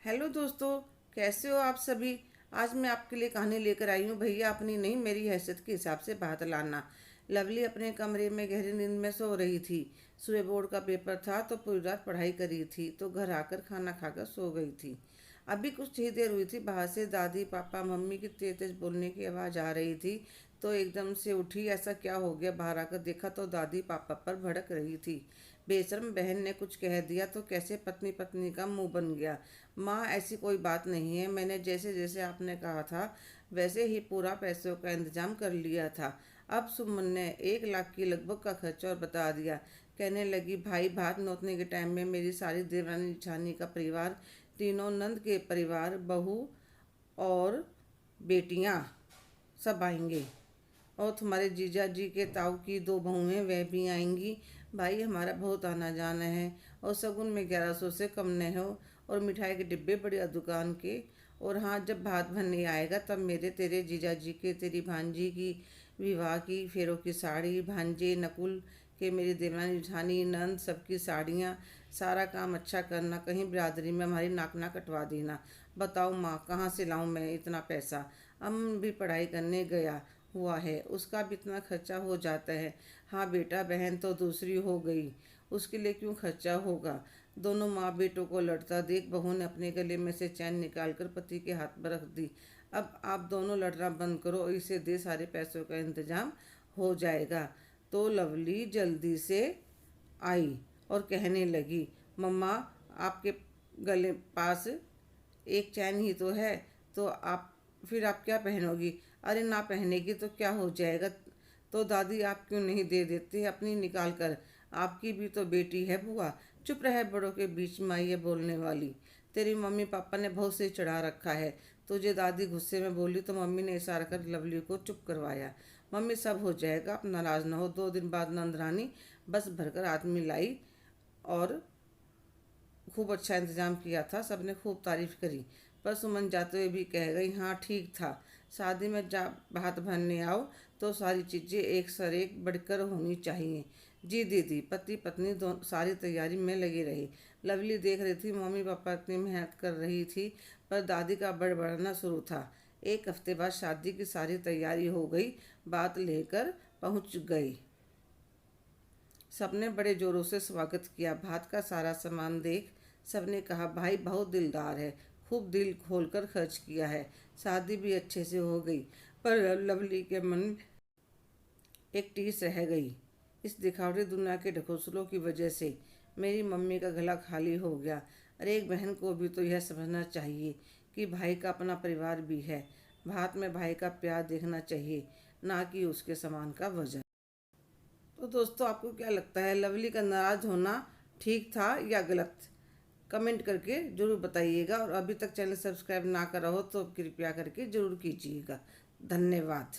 Hello दोस्तों, कैसे हो आप सभी। आज मैं आपके लिए कहानी लेकर आई हूँ। भैया अपनी नहीं, मेरी हैसियत के हिसाब से बात लाना। लवली अपने कमरे में गहरी नींद में सो रही थी। सुबह बोर्ड का पेपर था तो पूरी रात पढ़ाई करी थी, तो घर आकर खाना खाकर सो गई थी। अभी कुछ ही देर हुई थी, बाहर से दादी पापा मम्मी की तेज तेज बोलने की आवाज़ आ रही थी। तो एकदम से उठी, ऐसा क्या हो गया। बाहर आकर देखा तो दादी पापा पर भड़क रही थी। बेशर्म बहन ने कुछ कह दिया तो कैसे पत्नी पत्नी का मुंह बन गया। माँ, ऐसी कोई बात नहीं है, मैंने जैसे जैसे आपने कहा था वैसे ही पूरा पैसों का इंतजाम कर लिया था। अब सुमन ने 1 लाख की लगभग का खर्चा और बता दिया। कहने लगी, भाई भात नोतने के टाइम में मेरी सारी देवरानी जेठानी का परिवार, तीनों नंद के परिवार, बहू और बेटियां सब आएंगे। और तुम्हारे जीजा जी के ताऊ की 2 बहुएं वह भी आएंगी। भाई हमारा बहुत आना जाना है। और शगुन में 1100 से कम न हो। और मिठाई के डिब्बे बढ़िया दुकान के। और हाँ, जब भात भरने आएगा तब मेरे तेरे जीजा जी के, तेरी भांजी की विवाह की फेरों की साड़ी, भांजे नकुल के, मेरी देवरानी जेठानी नंद सबकी साड़ियाँ, सारा काम अच्छा करना। कहीं बिरादरी में हमारी नाक ना कटवा देना। बताओ माँ, कहाँ से लाऊं मैं इतना पैसा। अमन भी पढ़ाई करने गया हुआ है, उसका भी इतना खर्चा हो जाता है। हाँ बेटा, बहन तो दूसरी हो गई, उसके लिए क्यों खर्चा होगा। दोनों माँ बेटों को लड़ता देख बहू ने अपने गले में से चैन निकालकर पति के हाथ पर रख दी। अब आप दोनों लड़ना बंद करो, इसे दे, सारे पैसों का इंतजाम हो जाएगा। तो लवली जल्दी से आई और कहने लगी, मम्मा, आपके गले पास एक चैन ही तो है, तो आप क्या पहनोगी। अरे ना पहनेगी तो क्या हो जाएगा। तो दादी आप क्यों नहीं दे देते अपनी निकाल कर। आपकी भी तो बेटी है बुआ। चुप रहे, बड़ों के बीच में आई है बोलने वाली। तेरी मम्मी पापा ने बहुत से चढ़ा रखा है तुझे। दादी गुस्से में बोली तो मम्मी ने इशारा कर लवली को चुप करवाया। मम्मी, सब हो जाएगा, आप नाराज न हो। 2 दिन बाद नंदरानी बस भरकर आदमी लाई और खूब अच्छा इंतजाम किया था। सबने खूब तारीफ करी। पर सुमन जाते हुए भी कह गई, हाँ ठीक था। शादी में जा भात भरने आओ तो सारी चीज़ें एक सर एक बढ़कर होनी चाहिए। जी दीदी। पति पत्नी दो सारी तैयारी में लगी रही। लवली देख रही थी मम्मी पापा इतनी मेहनत कर रही थी, पर दादी का बड़बड़ाना शुरू था। 1 हफ्ते बाद शादी की सारी तैयारी हो गई, बात लेकर पहुंच गई। सबने बड़े जोरों से स्वागत किया। भात का सारा सामान देख सबने कहा, भाई बहुत दिलदार है, खूब दिल खोलकर खर्च किया है। शादी भी अच्छे से हो गई, पर लवली के मन में एक टीस रह गई। इस दिखावटी दुनिया के ढकोसलों की वजह से मेरी मम्मी का गला खाली हो गया। अरे एक बहन को भी तो यह समझना चाहिए कि भाई का अपना परिवार भी है। भात में भाई का प्यार देखना चाहिए, ना कि उसके सामान का वजन। तो दोस्तों, आपको क्या लगता है, लवली का नाराज होना ठीक था या गलत। कमेंट करके ज़रूर बताइएगा। और अभी तक चैनल सब्सक्राइब ना करा हो तो कृपया करके ज़रूर कीजिएगा। धन्यवाद।